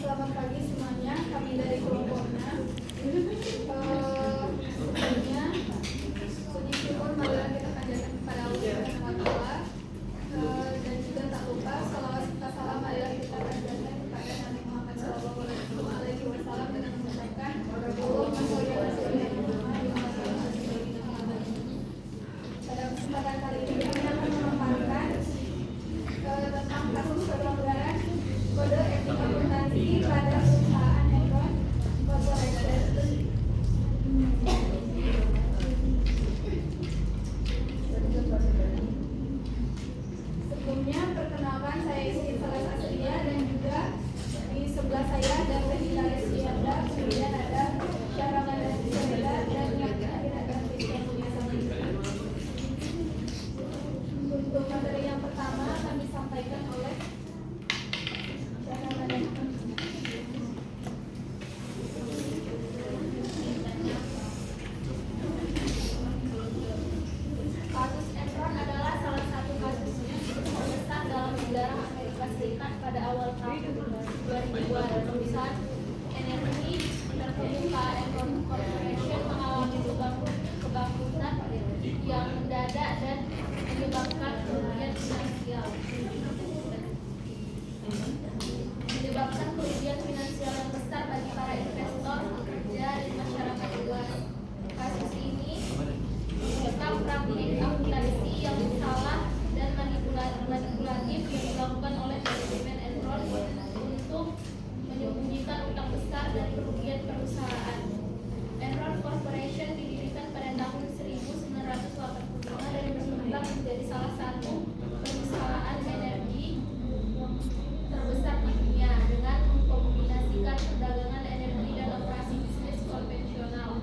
Selamat pagi semuanya, kami dari kelompok 6. Sebelumnya, puji syukur marilah kita panjatkan kepada Allah SWT, dan juga tak lupa salawat serta salam marilah kita panjatkan kepada Nabi Muhammad SAW dengan mengucapkan Allahumma sholli ala sayyidina Muhammad wa ala ali sayyidina Muhammad. Pada kesempatan kali ini kami akan memaparkan tentang kasus pelanggaran kode etik akuntansi pada perusahaan Enron Corporation. Sebelumnya perkenalkan, saya Siti Salas Asria, dan juga di sebelah saya ada Regina Resianda, kemudian ada Syahraman dan Syahida, dan yang terakhir ada Christian Mulia Samudra. Untuk materi yang pertama kami sampaikan oleh Syahraman dan kasus Enron adalah salah satu kasus terbesar dalam sejarah Amerika Serikat pada awal tahun 2000-an. Perusahaan energi terkemuka Enron Corporation mengalami kebangkrutan yang mendadak dan menyebabkan kerugian finansial. Yang besar bagi para investor, pekerja, dan masyarakat luas. Kasus ini tentang praktik akuntansi yang salah dan manipulatif yang dilakukan oleh manajemen Enron untuk menyembunyikan utang besar dan kerugian perusahaan. Enron Corporation didirikan pada tahun 1985 dan berkembang menjadi salah satu perusahaan energi terbesar di dunia dengan mengkombinasikan perdagangan energi dan operasi bisnis konvensional.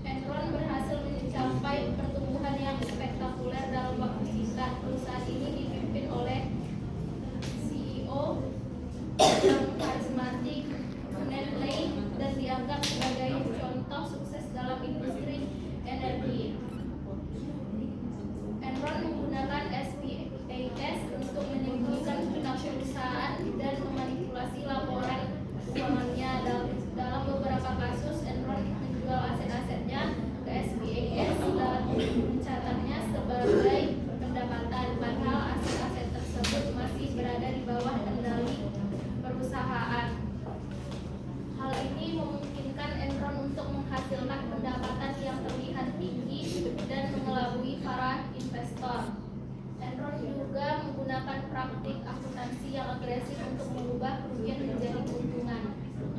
Enron berhasil mencapai pertumbuhan yang spektakuler dalam waktu singkat. Perusahaan ini dipimpin oleh CEO yang karismatik, Ned Lay, dan dianggap sebagai contoh sukses dalam industri energi. Enron menggunakan SPAS untuk menyembunyikan utang perusahaan dan memanipulasi laporan keuangannya. Dalam beberapa kasus, Enron menjual aset-asetnya ke SPAS dan mencatatnya sebagai pendapatan, padahal aset-aset tersebut masih berada di bawah kendali perusahaan. Hal ini memungkinkan Enron untuk menghasilkan pendapatan yang terlihat tinggi dan mengelabui para investor. Enron juga menggunakan praktik akuntansi yang agresif untuk mengubah kerugian menjadi keuntungan.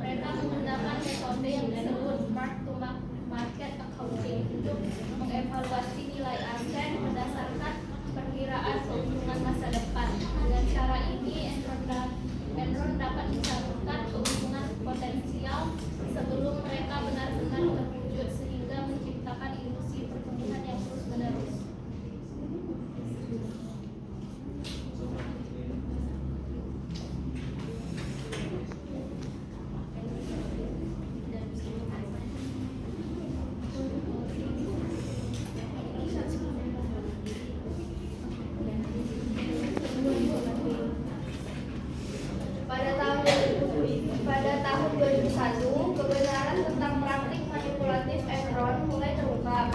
Mereka menggunakan metode yang disebut mark-to-market accounting untuk mengevaluasi nilai aset berdasarkan perkiraan keuntungan masa depan. Dengan cara ini, Enron dapat mencatatkan keuntungan potensial sebelum mereka benar-benar terwujud, sehingga menciptakan ilusi pertumbuhan yang terus-menerus. Pada tahun 2001, kebenaran tentang praktik manipulatif Enron mulai terungkap.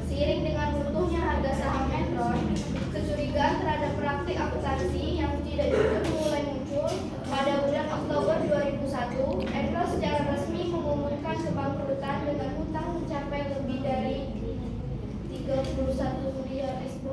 Seiring dengan runtuhnya harga saham Enron, kecurigaan terhadap praktik akuntansi yang tidak jujur mulai muncul. Pada bulan Oktober 2001, Enron secara resmi mengumumkan kebangkrutan dengan hutang mencapai lebih dari 31 miliar US$.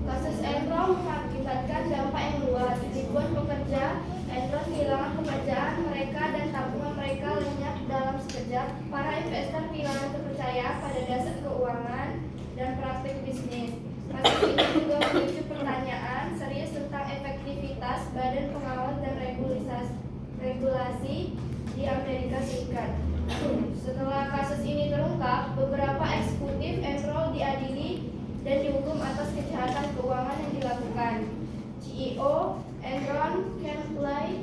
Kasus Enron mengakibatkan dampak yang luas. Ribuan pekerja Enron kehilangan pekerjaan mereka dan tabungan mereka lenyap dalam sekejap. Para investor kehilangan kepercayaan pada dasar keuangan dan praktik bisnis. Kasus ini juga memicu pertanyaan serius tentang efektivitas Badan Pengawas dan Regulasi di Amerika Serikat. Setelah kasus ini terungkap, beberapa eksekutif Enron diadili dan dihukum atas kejahatan keuangan yang dilakukan. CEO Enron, Ken Lay,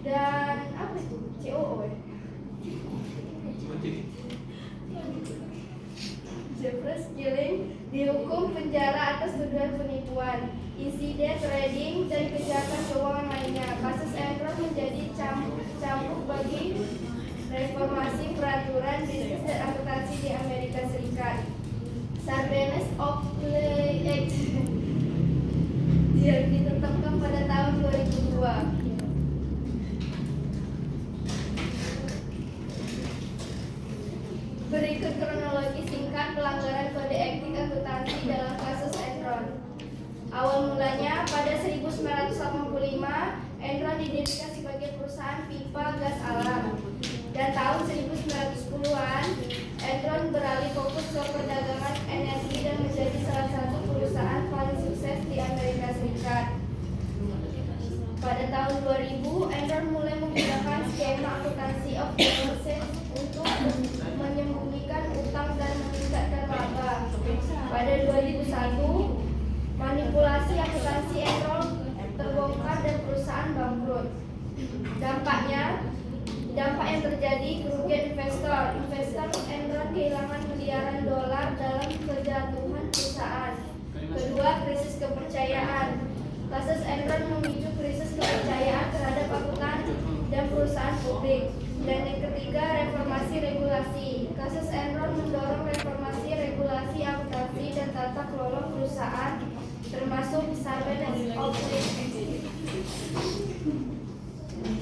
dan apa itu? COO. penjara atas tuduhan penipuan, insiden trading, dan kejahatan keuangan lainnya. Kasus Enron menjadi cambuk bagi reformasi peraturan bisnis dan akuntansi di Amerika Serikat. Sarbanes-Oxley Act yang ditetapkan pada tahun 2002. Berikut kronologi singkat pelanggaran kode etik akuntansi dalam kasus Enron. Awal mulanya pada 1985, Enron didirikan sebagai perusahaan pipa gas alam. Dan tahun 1910-an, Enron beralih fokus ke perdagangan energi dan menjadi salah satu perusahaan paling sukses di Amerika Serikat. Pada tahun 2000, Enron mulai menggunakan skema akuntansi of balances untuk menyembunyikan utang dan meningkatkan laba. Pada 2001, manipulasi akuntansi Enron terbongkar dan perusahaan bangkrut. Dampak yang terjadi kerugian investor. Investor Enron kehilangan miliaran dolar dalam kejatuhan perusahaan. Kedua, krisis kepercayaan. Kasus Enron memicu krisis kepercayaan terhadap akuntan dan perusahaan publik. Dan yang ketiga, reformasi regulasi. Kasus Enron mendorong reformasi regulasi akuntansi dan tata kelola perusahaan, termasuk Sarbanes-Oxley Act.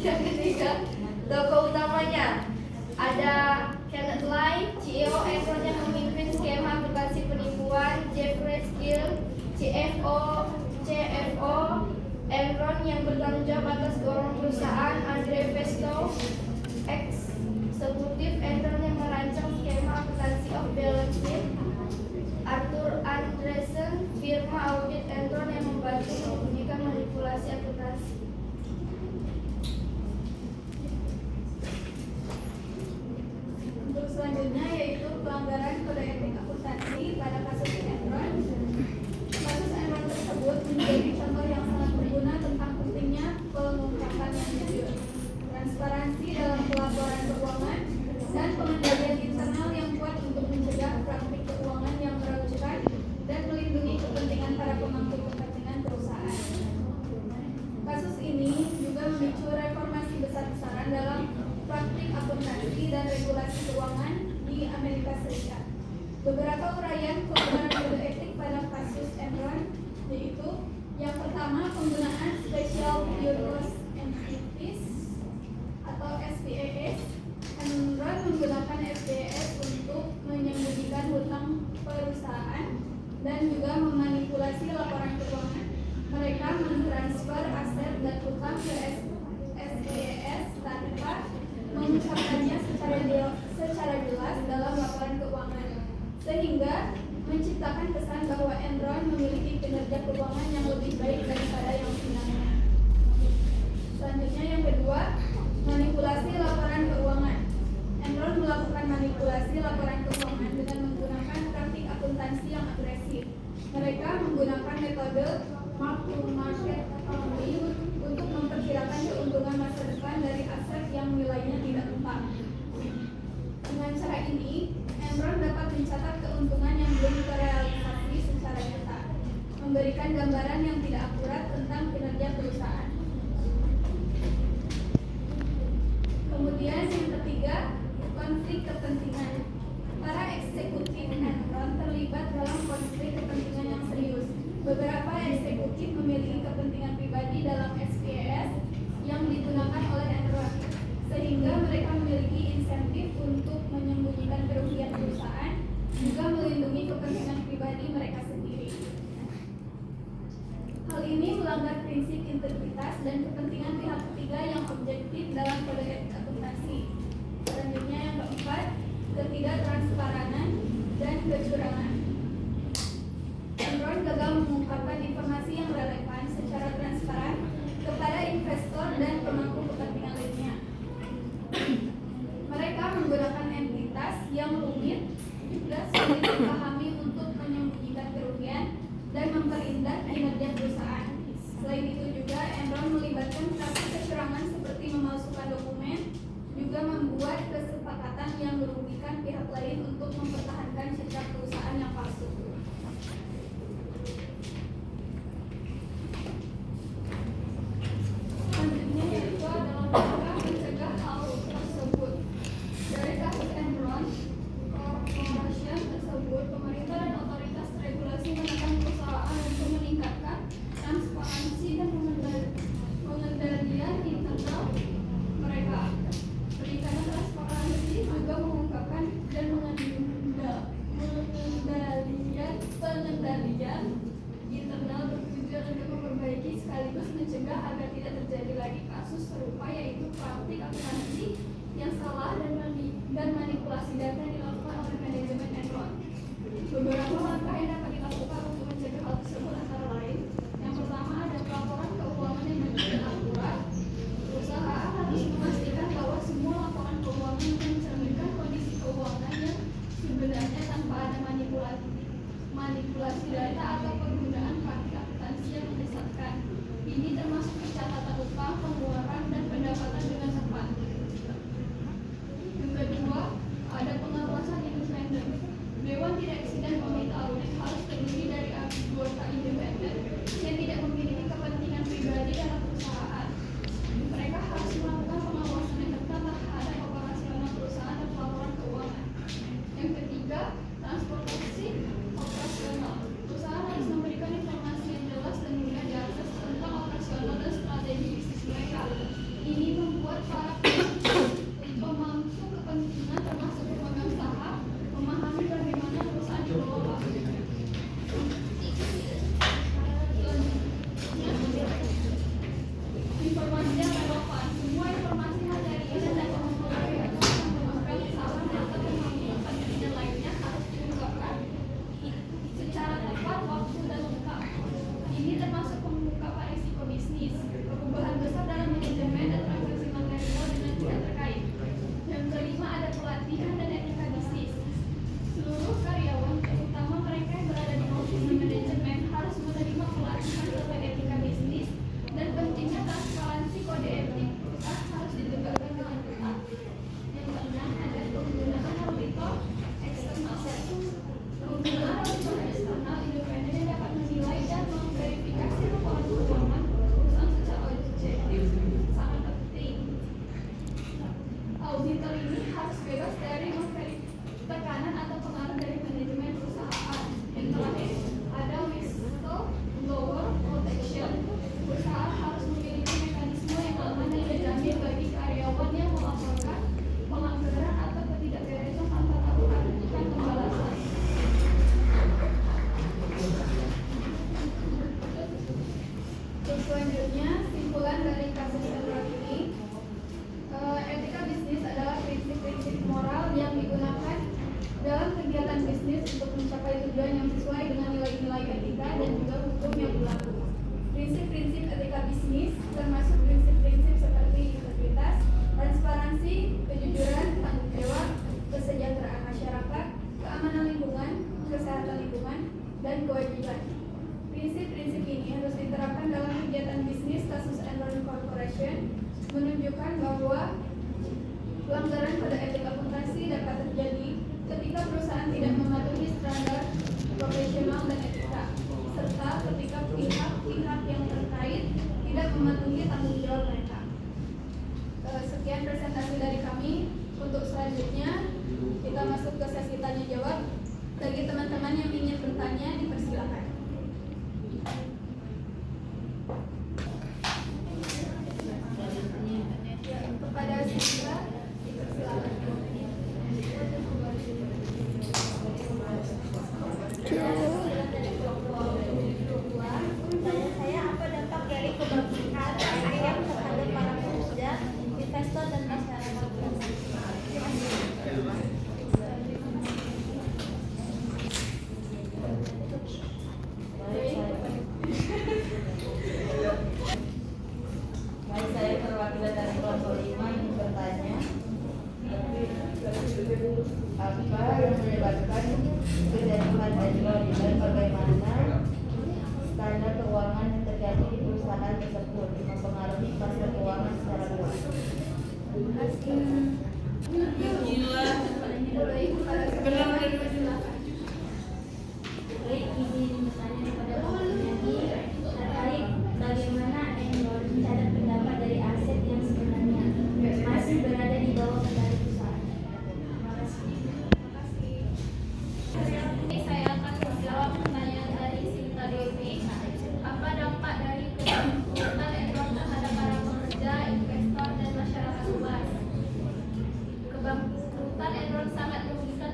Yang ketiga, tokoh utamanya ada Kenneth Lai, CEO Enron yang memimpin skema akuntansi penipuan, Jeffrey Skill, CFO Enron yang bertanggung jawab atas keuangan perusahaan, Andre Festo, eksekutif Enron yang merancang skema akuntansi of balance sheet, Arthur Andreessen, firma audit Enron yang membantu menyembunyikan manipulasi akuntansi. Untuk selanjutnya yaitu pelanggaran kode etik akuntansi pada kasus Enron. Kasus Enron tersebut menjadi contoh yang sangat berguna tentang pentingnya pengungkapan yang jujur, transparansi dalam pelaporan keuangan, dan pengendalian internal yang kuat untuk mencegah praktik keuangan yang meragukan dan melindungi kepentingan para pemangku kepentingan perusahaan. Kasus ini juga memicu reformasi besar-besaran dalam praktik akuntansi dan regulasi keuangan di Amerika Serikat. Beberapa uraian pelanggaran kode etik pada kasus Enron yaitu yang pertama, penggunaan Special Purpose Entities atau SPES. Enron menggunakan SPES untuk menyembunyikan hutang perusahaan dan juga memanipulasi laporan keuangan. Mereka mentransfer aset dan hutang ke SPES tanpa mengungkapkannya secara jelas dalam laporan keuangan, sehingga menciptakan kesan bahwa Enron memiliki kinerja keuangan yang lebih baik daripada yang sebenarnya. Selanjutnya yang kedua, manipulasi laporan keuangan. Enron melakukan manipulasi laporan keuangan dengan menggunakan praktik akuntansi yang agresif. Mereka menggunakan metode mark-to-market accounting untuk memperkirakan keuntungan masa depan dari aset yang nilainya tidak tetap. Dengan cara ini, Enron dapat mencatat keuntungan yang belum terrealisasi secara nyata, memberikan gambaran yang tidak akurat tentang kinerja perusahaan. Kemudian yang ketiga, konflik kepentingan. Para eksekutif Enron terlibat dalam konflik kepentingan yang serius. Beberapa eksekutif memiliki kepentingan pribadi dalam SPES yang digunakan oleh Enron, sehingga mereka memiliki insentif untuk menyembunyikan kerugian perusahaan, juga melindungi kepentingan pribadi mereka sendiri. Hal ini melanggar prinsip integritas dan kepentingan pihak ketiga yang objektif dalam kode etik akuntansi. Selanjutnya yang keempat, ketidaktransparanan dan kecurangan. Enron gagal mengungkapkan informasi yang relevan secara transparan kepada investor dan pemangku kepentingan lainnya. Mereka menggunakan entitas yang rumit juga sulit dipahami untuk menyembunyikan kerugian dan memperindah kinerja perusahaan. Selain itu juga Enron melibatkan praktik kecurangan seperti memalsukan dokumen, juga membuat kesepakatan yang merugikan pihak lain untuk mempertahankan citra perusahaan yang palsu. etik akuntansi yang salah dan manipulasi data dilakukan oleh manajemen Enron. Beberapa langkah yang dapat dilakukan untuk mencegah hal tersebut antara lain: yang pertama ada pelaporan keuangan yang benar dan akurat. Perusahaan harus memastikan bahwa semua laporan keuangan mencerminkan kondisi keuangan yang sebenarnya tanpa ada manipulasi data atau penggunaan praktik akuntansi yang menyesatkan. Ini termasuk pencatatan utang, pengeluaran, dan pendapatan dengan tepat. Yang kedua, ada pengawasan independen. Dewan Direksi dan Komite Audit harus terdiri dari anggota independen yang tidak memiliki kepentingan pribadi dalam perusahaan. Mereka harus melakukan pengawasan yang ketat terhadap operasional perusahaan dan pelaporan keuangan. Yang ketiga, transportasi operasional. Perusahaan harus memberikan informasi yang jelas dan mudah diakses tentang operasional dan strategi bisnis mereka. Ini membuat para pemangku kepentingan termasuk pemegang saham memahami bagaimana perusahaan dikelola. Informasi yang relevan. Semua informasi material dan data mempengaruhi pemegang saham atau pemangku kepentingan lainnya harus diungkapkan secara tepat, waktu, dan lengkap. Ini termasuk pengungkapan risiko bisnis, perubahan besar dalam manajemen dan transaksi material dengan pihak terkait. Yang kelima ada pelatihan dan etika bisnis. Seluruh karyawan, terutama mereka yang berada di posisi manajemen, harus menerima pelatihan tentang etika bisnis dan pentingnya transparansi kode etik perusahaan harus ditegakkan dengan ketat. Yang keenam ada penggunaan auditor eksternal. Penggunaan auditor eksternal independen yang dapat menilai dan memverifikasi laporan keuangan perusahaan secara objektif sangat penting. Auditor ini harus bebas dari tekanan atau pengaruh dari manajemen perusahaan. Yang terakhir ada whistleblower protection. Perusahaan harus memiliki mekanisme yang aman dan terjamin bagi karyawan yang melaporkan pelanggaran atau ketidakberesan tanpa tahu akan pembalasan. Selanjutnya, simpulan dari kasus Enron ini, etika bisnis adalah prinsip-prinsip moral yang digunakan dalam kegiatan bisnis untuk mencapai tujuan yang sesuai dengan nilai-nilai etika dan juga hukum yang berlaku. Prinsip-prinsip etika bisnis termasuk prinsip-prinsip seperti integritas, transparansi, kejujuran, tanggung jawab, kesejahteraan masyarakat, keamanan lingkungan, kesehatan lingkungan, dan kewajiban. Prinsip-prinsip ini harus diterapkan dalam kegiatan bisnis kasus Enron Corporation, menunjukkan bahwa pelanggaran pada etik akuntansi dapat terjadi ketika perusahaan tidak mematuhi standar profesional dan etika, serta ketika pihak-pihak yang terkait tidak mematuhi tanggung jawab mereka. Sekian presentasi dari kami. Untuk selanjutnya kita masuk ke sesi tanya jawab. Bagi teman-teman yang ingin bertanya, dipersilakan. Kepada Sandra, dipersilakan. Pertanyaan saya, apa dampak dari keberpihakan ayam terhadap para pekerja, investor, dan masyarakat? Baik, saya perwakilan dari kelompok 5 ingin bertanya, apa yang menyebabkan kejatuhan Enron dan bagaimana standar keuangan yang terjadi di perusahaan tersebut mempengaruhi pasar keuangan secara luas? Baik, izin bertanya kepada Pak Penyanyi terkait bagaimana Enron mencatat pendapat dari aset yang sebenarnya masih berada di bawah kendali perusahaan. Terima kasih. Ini saya akan menjawab pertanyaan dari Sinta Dewi. Apa dampak dari kebangkrutan Enron terhadap para pekerja, investor, dan masyarakat luas? Kebangkrutan Enron sangat merugikan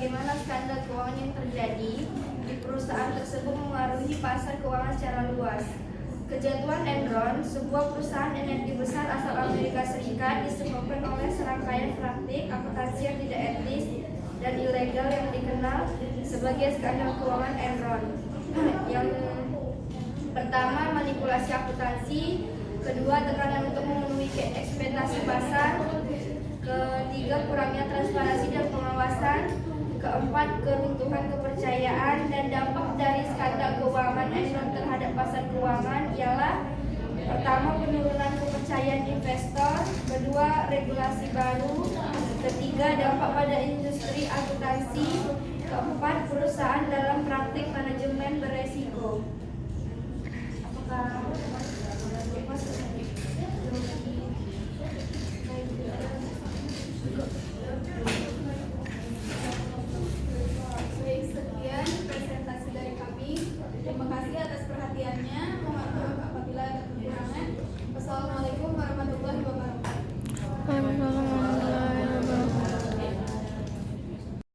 bagaimana skandal keuangan yang terjadi di perusahaan tersebut mempengaruhi pasar keuangan secara luas. Kejatuhan Enron, sebuah perusahaan energi besar asal Amerika Serikat, disebabkan oleh serangkaian praktik akuntansi yang tidak etis dan ilegal yang dikenal sebagai skandal keuangan Enron. Yang pertama, manipulasi akuntansi. Kedua, tekanan untuk memenuhi ekspektasi pasar. Ketiga, kurangnya transparansi dan pengawasan. Keempat, keruntuhan kepercayaan. Dan dampak dari skandal keuangan Enron terhadap pasar keuangan ialah: pertama, penurunan kepercayaan investor. Kedua, regulasi baru. Ketiga, dampak pada industri akuntansi. Keempat, perusahaan dalam praktik manajemen beresiko. Apakah